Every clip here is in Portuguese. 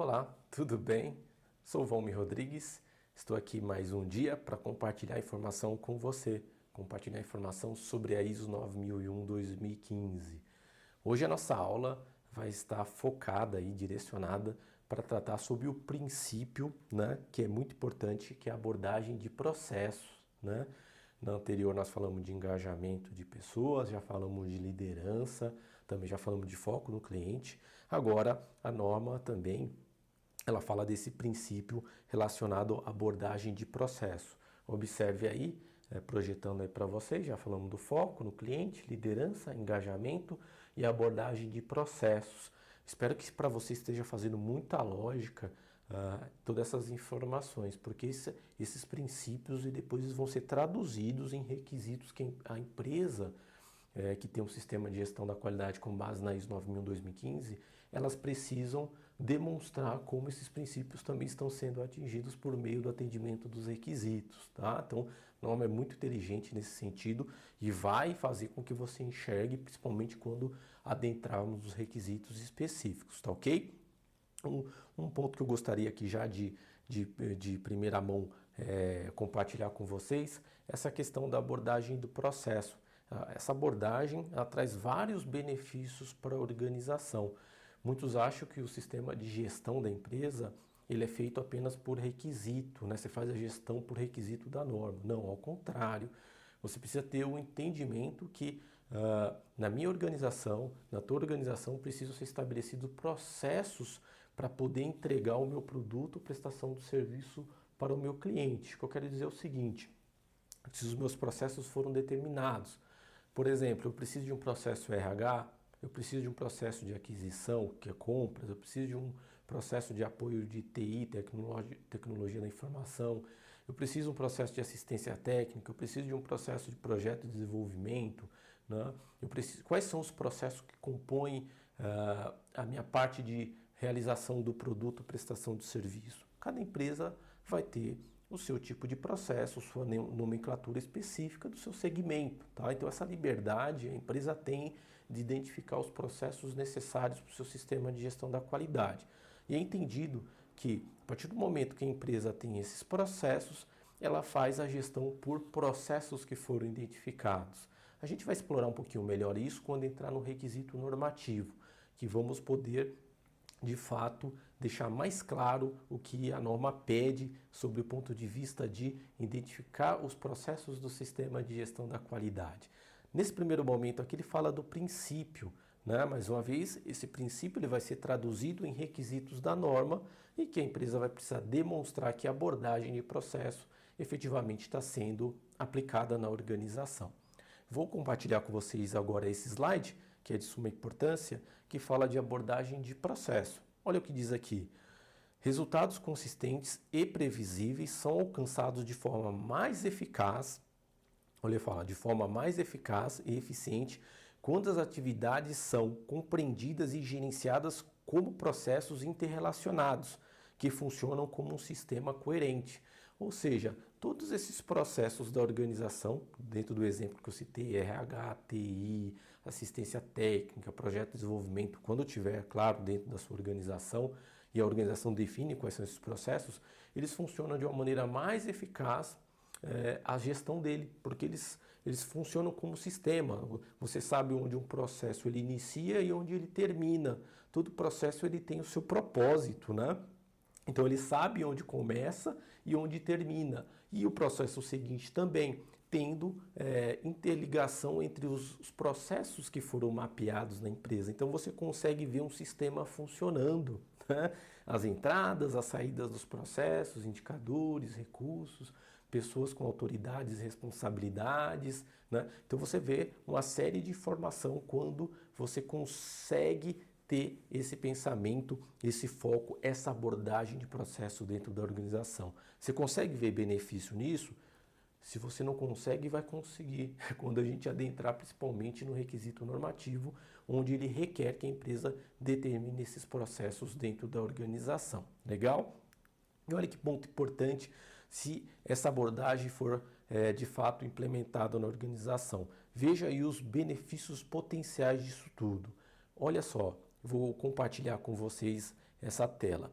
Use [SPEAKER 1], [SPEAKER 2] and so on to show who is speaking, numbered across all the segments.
[SPEAKER 1] Olá, tudo bem? Sou Valmir Rodrigues, estou aqui mais um dia para compartilhar informação com você, compartilhar informação sobre a ISO 9001-2015. Hoje a nossa aula vai estar focada e direcionada para tratar sobre o princípio, que é muito importante, que é a abordagem de processos, Na anterior nós falamos de engajamento de pessoas, já falamos de liderança, também já falamos de foco no cliente. Agora a norma também ela fala desse princípio relacionado à abordagem de processo. Observe aí, projetando aí para vocês, já falamos do foco no cliente, liderança, engajamento e abordagem de processos. Espero que para você esteja fazendo muita lógica todas essas informações, porque esses princípios e depois eles vão ser traduzidos em requisitos que a empresa que tem um sistema de gestão da qualidade com base na ISO 9001-2015, elas precisam demonstrar como esses princípios também estão sendo atingidos por meio do atendimento dos requisitos, tá? Então, a norma é muito inteligente nesse sentido e vai fazer com que você enxergue, principalmente quando adentrarmos os requisitos específicos, tá ok? Um ponto que eu gostaria aqui já de primeira mão compartilhar com vocês, essa questão da abordagem do processo. Essa abordagem ela traz vários benefícios para a organização. Muitos acham que o sistema de gestão da empresa ele é feito apenas por requisito, Você faz a gestão por requisito da norma. Não, ao contrário. Você precisa ter o entendimento que na minha organização, na tua organização, precisam ser estabelecidos processos para poder entregar o meu produto ou prestação de serviço para o meu cliente. O que eu quero dizer é o seguinte, se os meus processos foram determinados, por exemplo, eu preciso de um processo RH, eu preciso de um processo de aquisição, que é compras, eu preciso de um processo de apoio de TI, tecnologia da informação, eu preciso de um processo de assistência técnica, eu preciso de um processo de projeto de desenvolvimento, quais são os processos que compõem a minha parte de realização do produto, prestação de serviço? Cada empresa vai ter o seu tipo de processo, sua nomenclatura específica do seu segmento, tá? Então essa liberdade a empresa tem de identificar os processos necessários para o seu sistema de gestão da qualidade. E é entendido que a partir do momento que a empresa tem esses processos, ela faz a gestão por processos que foram identificados. A gente vai explorar um pouquinho melhor isso quando entrar no requisito normativo, que vamos poder de fato, deixar mais claro o que a norma pede sobre o ponto de vista de identificar os processos do sistema de gestão da qualidade. Nesse primeiro momento aqui ele fala do princípio, Mais uma vez, esse princípio ele vai ser traduzido em requisitos da norma e que a empresa vai precisar demonstrar que a abordagem de processo efetivamente está sendo aplicada na organização. Vou compartilhar com vocês agora esse slide, que é de suma importância, que fala de abordagem de processo. Olha o que diz aqui. Resultados consistentes e previsíveis são alcançados de forma mais eficaz, de forma mais eficaz e eficiente quando as atividades são compreendidas e gerenciadas como processos interrelacionados, que funcionam como um sistema coerente. Ou seja, todos esses processos da organização, dentro do exemplo que eu citei, RH, TI, assistência técnica, projeto de desenvolvimento, quando tiver, claro, dentro da sua organização, e a organização define quais são esses processos, eles funcionam de uma maneira mais eficaz a gestão dele, porque eles funcionam como sistema. Você sabe onde um processo ele inicia e onde ele termina. Todo processo ele tem o seu propósito, Então ele sabe onde começa e onde termina. E o processo seguinte também, tendo interligação entre os processos que foram mapeados na empresa. Então você consegue ver um sistema funcionando, As entradas, as saídas dos processos, indicadores, recursos, pessoas com autoridades e responsabilidades, Então você vê uma série de informação quando você consegue ter esse pensamento, esse foco, essa abordagem de processo dentro da organização. Você consegue ver benefício nisso? Se você não consegue, vai conseguir quando a gente adentrar principalmente no requisito normativo, onde ele requer que a empresa determine esses processos dentro da organização. Legal? E olha que ponto importante se essa abordagem for de fato implementada na organização. Veja aí os benefícios potenciais disso tudo. Olha só, vou compartilhar com vocês essa tela.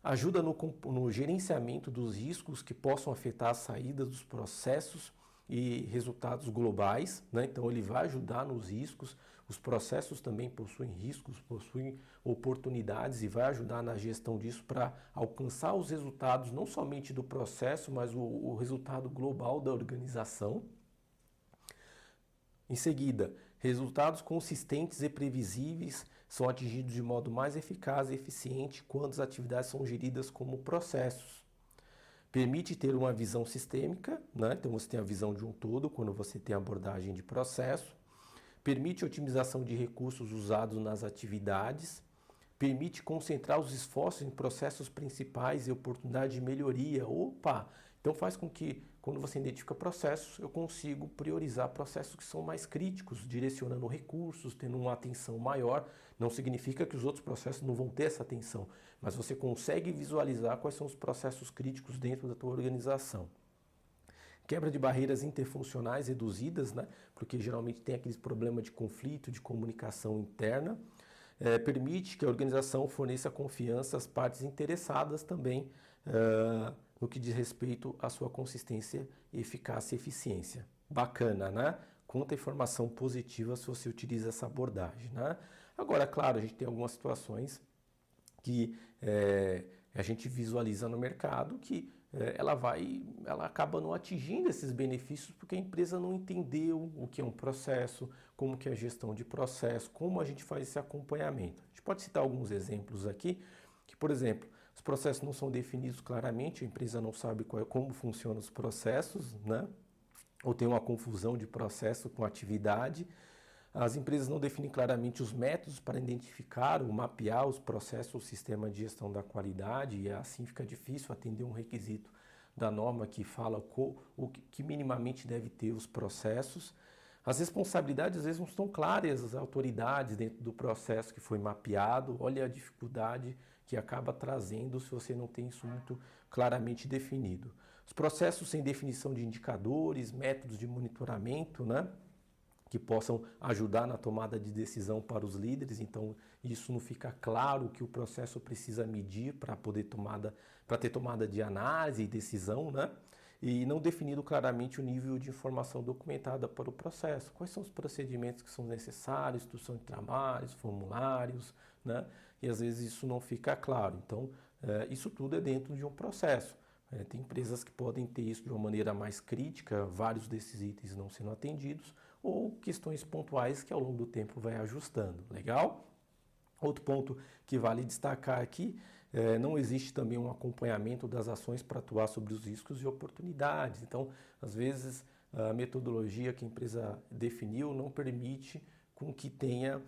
[SPEAKER 1] Ajuda no gerenciamento dos riscos que possam afetar a saída dos processos e resultados globais, né? Então ele vai ajudar nos riscos. Os processos também possuem riscos, possuem oportunidades e vai ajudar na gestão disso para alcançar os resultados não somente do processo, mas o resultado global da organização. Em seguida, resultados consistentes e previsíveis são atingidos de modo mais eficaz e eficiente quando as atividades são geridas como processos. Permite ter uma visão sistêmica, né? Então você tem a visão de um todo quando você tem a abordagem de processo. Permite otimização de recursos usados nas atividades. Permite concentrar os esforços em processos principais e oportunidade de melhoria. Opa! Então faz com que, quando você identifica processos, eu consigo priorizar processos que são mais críticos, direcionando recursos, tendo uma atenção maior. Não significa que os outros processos não vão ter essa atenção, mas você consegue visualizar quais são os processos críticos dentro da tua organização. Quebra de barreiras interfuncionais reduzidas, né? Porque geralmente tem aqueles problemas de conflito, de comunicação interna. Permite que a organização forneça confiança às partes interessadas também, no que diz respeito à sua consistência, eficácia e eficiência. Bacana, né? Quanta informação positiva se você utiliza essa abordagem, né? Agora, claro, a gente tem algumas situações que a gente visualiza no mercado que ela acaba não atingindo esses benefícios porque a empresa não entendeu o que é um processo, como que é a gestão de processo, como a gente faz esse acompanhamento. A gente pode citar alguns exemplos aqui, que, por exemplo, os processos não são definidos claramente, a empresa não sabe como funcionam os processos, né? Ou tem uma confusão de processo com atividade. As empresas não definem claramente os métodos para identificar ou mapear os processos ou sistema de gestão da qualidade e assim fica difícil atender um requisito da norma que fala o que minimamente deve ter os processos. As responsabilidades às vezes não estão claras, as autoridades dentro do processo que foi mapeado. Olha a dificuldade que acaba trazendo se você não tem isso muito claramente definido. Os processos sem definição de indicadores, métodos de monitoramento, né? Que possam ajudar na tomada de decisão para os líderes, então isso não fica claro que o processo precisa medir para ter tomada de análise e decisão, né? E não definido claramente o nível de informação documentada para o processo. Quais são os procedimentos que são necessários, instrução de trabalhos, formulários, né? E às vezes isso não fica claro. Então, isso tudo é dentro de um processo. Tem empresas que podem ter isso de uma maneira mais crítica, vários desses itens não sendo atendidos, ou questões pontuais que ao longo do tempo vai ajustando. Legal? Outro ponto que vale destacar aqui, não existe também um acompanhamento das ações para atuar sobre os riscos e oportunidades. Então, às vezes, a metodologia que a empresa definiu não permite com que tenha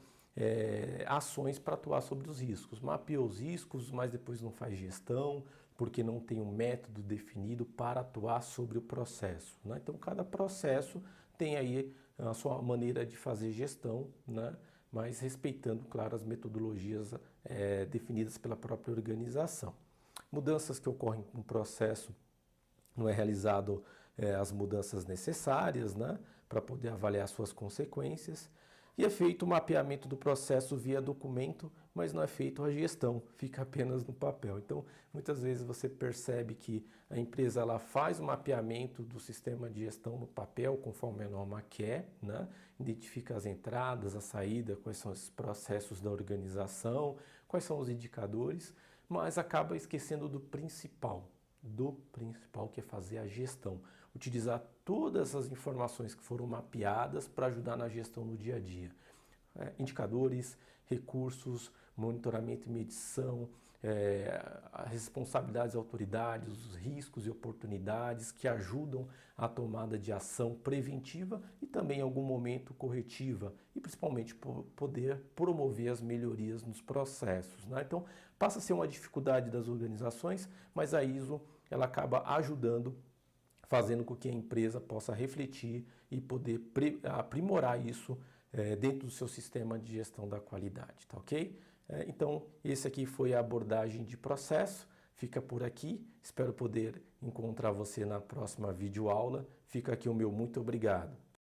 [SPEAKER 1] ações para atuar sobre os riscos. Mapeou os riscos, mas depois não faz gestão, porque não tem um método definido para atuar sobre o processo, né? Então, cada processo tem aí a sua maneira de fazer gestão, né? Mas respeitando, claro, as metodologias definidas pela própria organização. Mudanças que ocorrem no processo, não é realizado as mudanças necessárias, né? Para poder avaliar suas consequências. E é feito o mapeamento do processo via documento, mas não é feito a gestão, fica apenas no papel. Então, muitas vezes você percebe que a empresa ela faz o mapeamento do sistema de gestão no papel, conforme a norma quer, né? Identifica as entradas, a saída, quais são os processos da organização, quais são os indicadores, mas acaba esquecendo do principal que é fazer a gestão. Utilizar todas as informações que foram mapeadas para ajudar na gestão no dia a dia. Indicadores, recursos, monitoramento e medição, as responsabilidades das autoridades, os riscos e oportunidades que ajudam a tomada de ação preventiva e também em algum momento corretiva e principalmente poder promover as melhorias nos processos, né? Então passa a ser uma dificuldade das organizações, mas a ISO ela acaba ajudando, fazendo com que a empresa possa refletir e poder aprimorar isso dentro do seu sistema de gestão da qualidade, tá ok? Então, esse aqui foi a abordagem de processo, fica por aqui, espero poder encontrar você na próxima videoaula, fica aqui o meu muito obrigado.